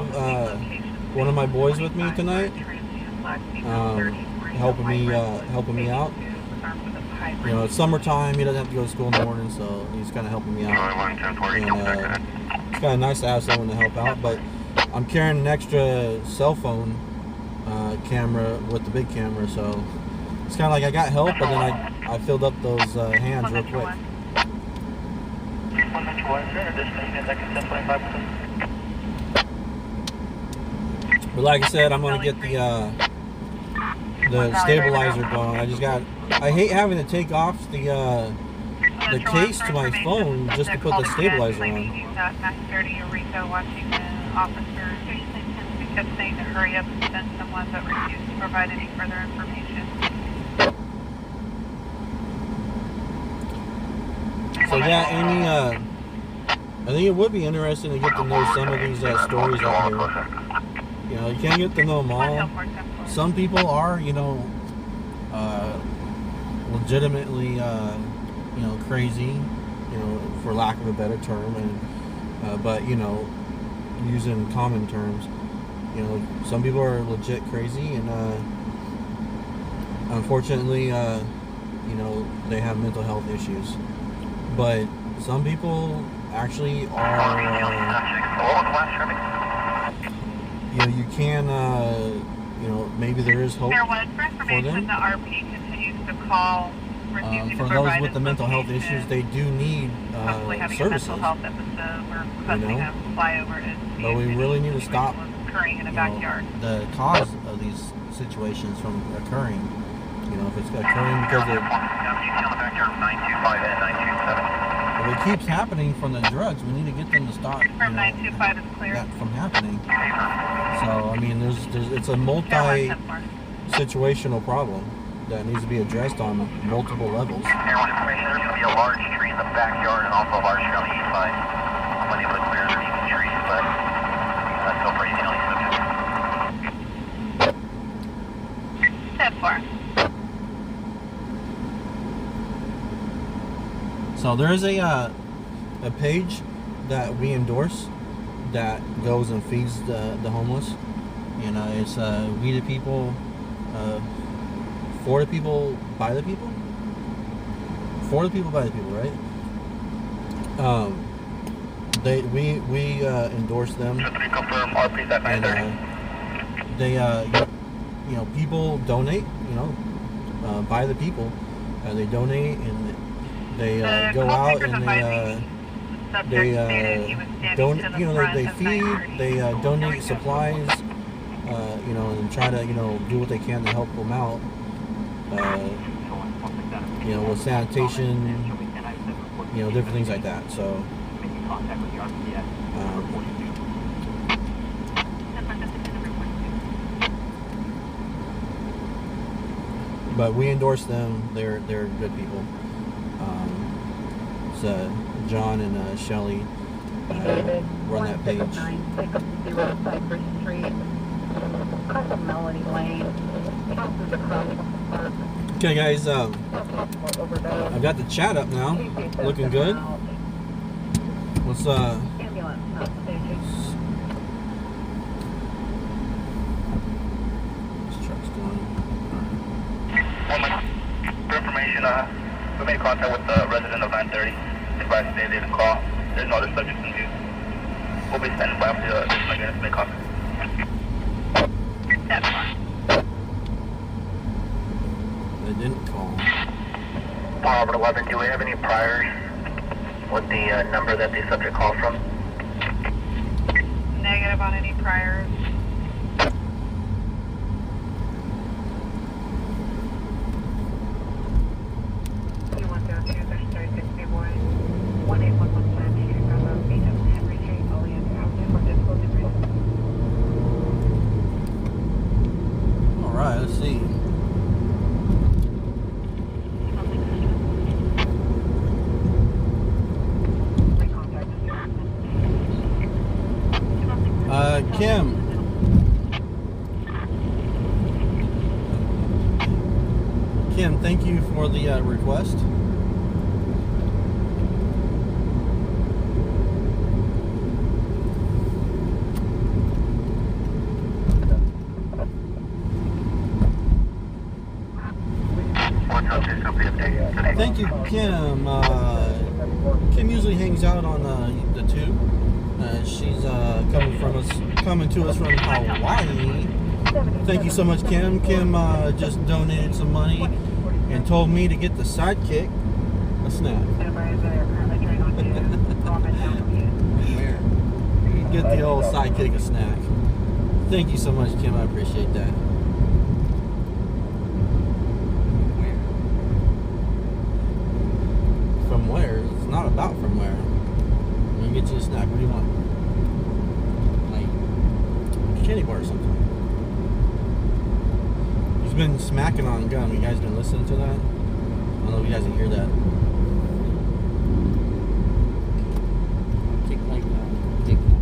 one of my boys with me tonight, helping me out. You know, it's summertime, he doesn't have to go to school in the morning, so he's kind of helping me out. And it's kind of nice to have someone to help out, but I'm carrying an extra cell phone camera with the big camera, so it's kind of like I got help, but then I filled up those hands real quick. But like I said, I'm gonna get the stabilizer going. I hate having to take off the case to my phone just to put the stabilizer on. We kept saying to hurry up and send someone, but refused to provide any further information. So yeah, Amy, I think it would be interesting to get to know some of these stories out here. You know, you can't get to know them all. Some people are, you know, legitimately, you know, crazy, you know, for lack of a better term, and but you know, using common terms, you know, some people are legit crazy, and unfortunately, you know, they have mental health issues. But some people actually are, you know, you can, you know, maybe there is hope for them. The RP continues to call. For those with the mental health issues, they do need services. You know? But we really need to stop, you know, the cause of these situations from occurring. You know, if it's occurring because of, if it keeps happening from the drugs, we need to get them to stop, you know, that from happening. So, I mean, it's a multi-situational problem that needs to be addressed on multiple levels. Everyone, information, there's going to be a large tree in the backyard and also a large tree on the east side. I'm unable to clear underneath the trees, but that's still pretty nearly subject. Step 4. So there is a page that we endorse that goes and feeds the homeless. You know, it's We the People, for the people, by the people. For the people, by the people, right? We endorse them, Just to be confirmed, RP's at 9:30. and they you know, people donate. You know, by the people, they donate, and they go out and they donate. You know, they feed, they donate supplies. You know, and try to, you know, do what they can to help them out. You know, with sanitation, you know, different things like that. So, but we endorse them. They're good people. It's John and Shelly, David, run that page. 16960 Cypress Street, across of Melody Lane, passes across the park. Okay, guys, Possible overdose. I've got the chat up now. TC Looking system good. out. Let's Ambulance not staging. this truck's going. For information, we made contact with the resident of 930. Advised they didn't call. There's no other subjects in view. We'll be standing by for the additional units to make contact. That's fine. They didn't call. Robert 11, do we have any priors with the number that the subject called from? Negative on any priors. You want to go to 3060 boy? 18115 shooting from the agent Henry J. Elliott Avenue for difficulty reason. All right, let's see. Kim. Kim, thank you for the request. Thank you, Kim. Kim usually hangs out on the tube. She's coming to us from Hawaii. Thank you so much, Kim. Kim just donated some money and told me to get the sidekick a snack. Get the old sidekick a snack. Thank you so much, Kim. I appreciate that. From where? It's not about from where. I'm gonna get you a snack. What do you want? Like candy bar or something. He's been smacking on gum. You guys been listening to that? I don't know if you guys can hear that. Kick like Kit Kat.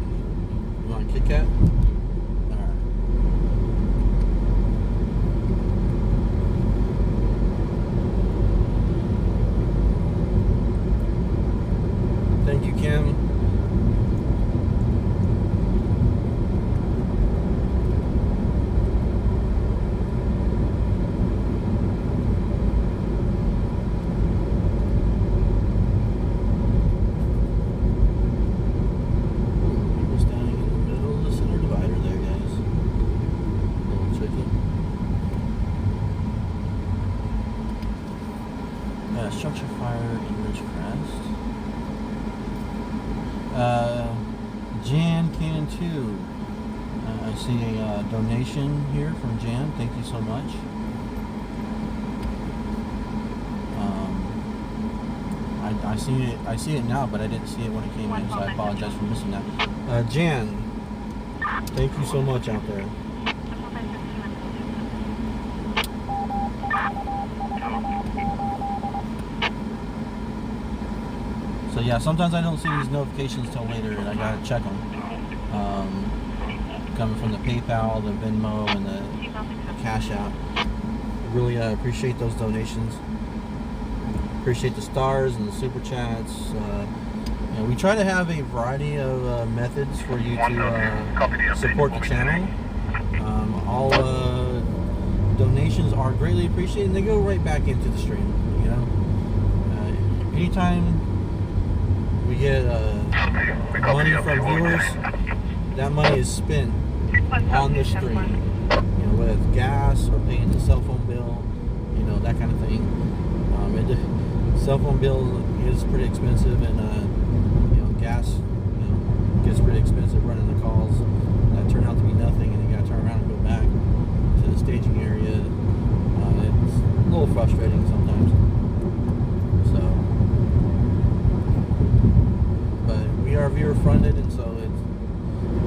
You want a Kit Kat? Alright. Thank you, Kim. People standing in the middle of the center divider there, guys. A little tricky. Structure fire in Ridgecrest. Jan Can 2. I see a donation here from Jan. Thank you so much. I see it now, but I didn't see it when it came in, so I apologize for missing that. Jan, thank you so much out there. So yeah, sometimes I don't see these notifications till later, and I gotta check them. Coming from the PayPal, the Venmo, and the Cash App. Really appreciate those donations. Appreciate the stars and the super chats. You know, we try to have a variety of methods for you to support the channel. All donations are greatly appreciated, and they go right back into the stream. You know, anytime we get money from viewers, that money is spent on the stream. You know, with gas or paying the cell phone bill, you know, that kind of thing. Cell phone bill is pretty expensive, and you know, gas, you know, gets pretty expensive running the calls that turn out to be nothing, and you got to turn around and go back to the staging area. It's a little frustrating sometimes. So, but we are viewer funded, and so it's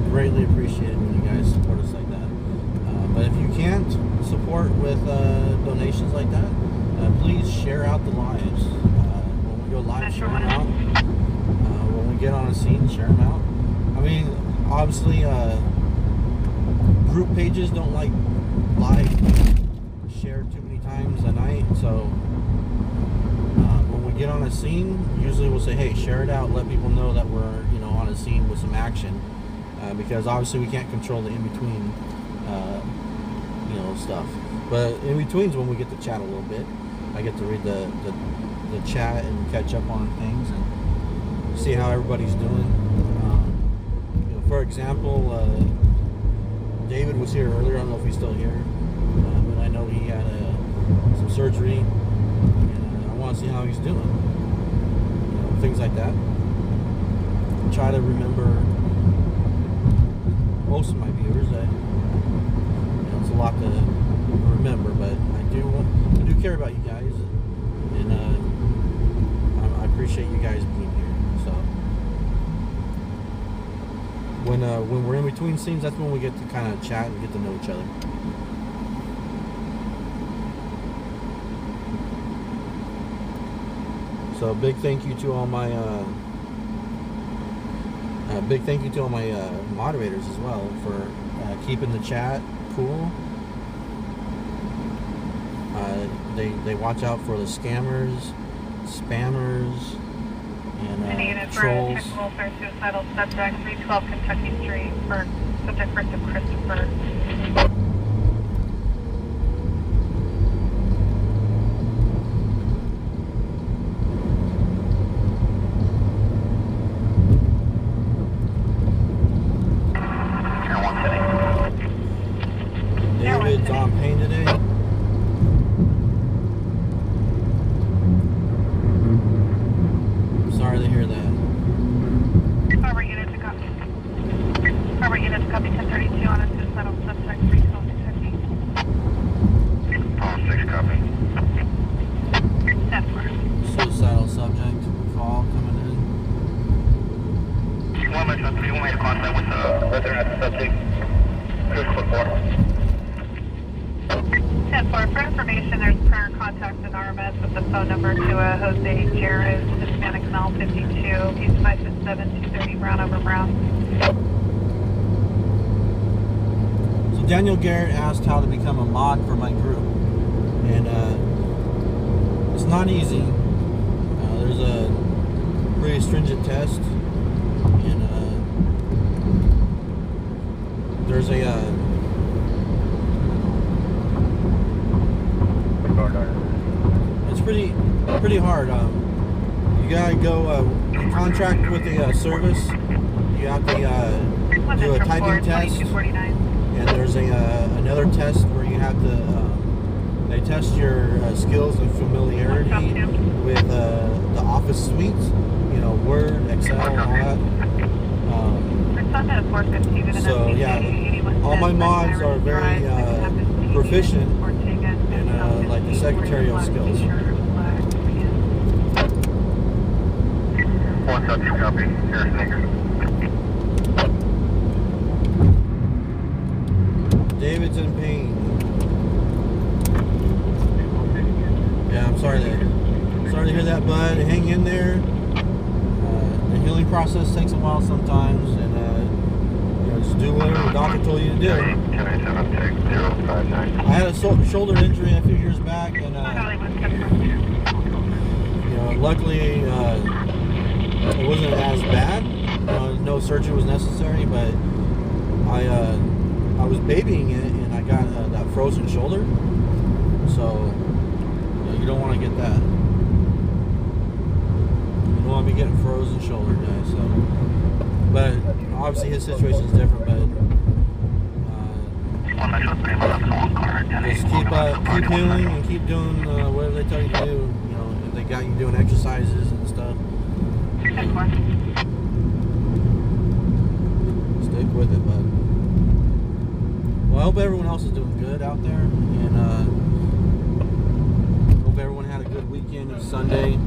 greatly appreciated when you guys support us like that. But if you can't support with donations like that, please share out the lives. When we go live, share them out. When we get on a scene, share them out. I mean, obviously, group pages don't like live shared too many times a night, so when we get on a scene, usually we'll say, hey, share it out, let people know that we're, you know, on a scene with some action, because obviously we can't control the in-between, you know, stuff. But in betweens, when we get to chat a little bit, I get to read the chat and catch up on things and see how everybody's doing. You know, for example, David was here earlier. I don't know if he's still here, but I know he had some surgery, and I want to see how he's doing. You know, things like that. Try to remember most of my viewers. You know, it's a lot to remember, but I do care about you guys, and I appreciate you guys being here. So when we're in between scenes, that's when we get to kind of chat and get to know each other. So big thank you to all my moderators as well for keeping the chat cool. They watch out for the scammers, spammers, and trolls. Welfare suicidal subject 312 Kentucky Street for subject first of Christopher. David's on pain today. Sorry to hear that. Harbor unit to copy. Harbor unit to copy 1032 on a suicidal subject 312 Kentucky. 6 copy. 10-4. Suicidal subject call coming in. 1 Metro 3, we made contact with the resident of the subject. Critical 10-4. For information, there's prior contact in RMS with the phone number to Jose Jarrett, Hispanic male, 52. He's 5'7", 230, brown over brown. So Daniel Garrett asked how to become a mod for my group, and it's not easy. There's a pretty stringent test, and there's a it's pretty hard. You gotta go contract with a service. You have to do a typing test, and there's another test where you have to they test your skills and familiarity with the Office suite, you know, Word, Excel, all that. So yeah, all my mods are very proficient in like the secretarial skills. 1 touch copy. Here's Nigger. David's in pain. Yeah, I'm sorry to hear that, bud. Hang in there. The healing process takes a while sometimes, and you know, just do whatever the doctor told you to do. 1087-059. I had a shoulder injury a few years back, and you know, luckily it wasn't as bad. No surgery was necessary, but I was babying it, and I got that frozen shoulder. So you don't want to get that. You don't want to be getting frozen shoulder, guys. So, but obviously his situation is different. But just keep healing and keep doing whatever they tell you to do. You know, if they got you doing exercises and stuff, stick with it, bud. Well, I hope everyone else is doing good out there, and hope everyone had a good weekend. It's Sunday.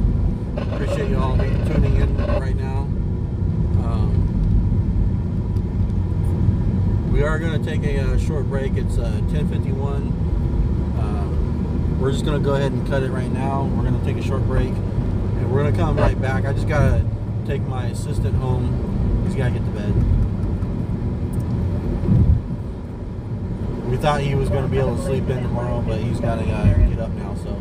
Appreciate you all tuning in right now. We are going to take a short break. It's 10:51. We're just going to go ahead and cut it right now. We're going to take a short break, and we're going to come right back. I just got to take my assistant home. He's got to get to bed. We thought he was going to be able to sleep in tomorrow, but he's got to get up now. So,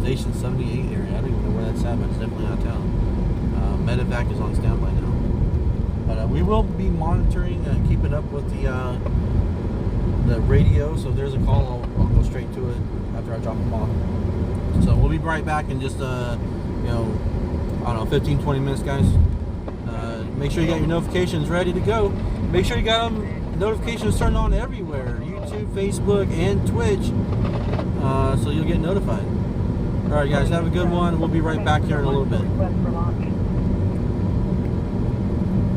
Station 78 area. I don't even know where that's at, but it's definitely out of town. Medevac is on standby now. But we will be monitoring and keeping up with the radio. So if there's a call, I'll go straight to it after I drop them off. So we'll be right back in just I don't know, 15-20 minutes, guys. Make sure you got your notifications ready to go. Make sure you got notifications turned on everywhere, YouTube, Facebook, and Twitch, so you'll get notified. All right, guys, have a good one. We'll be right back here in a little bit.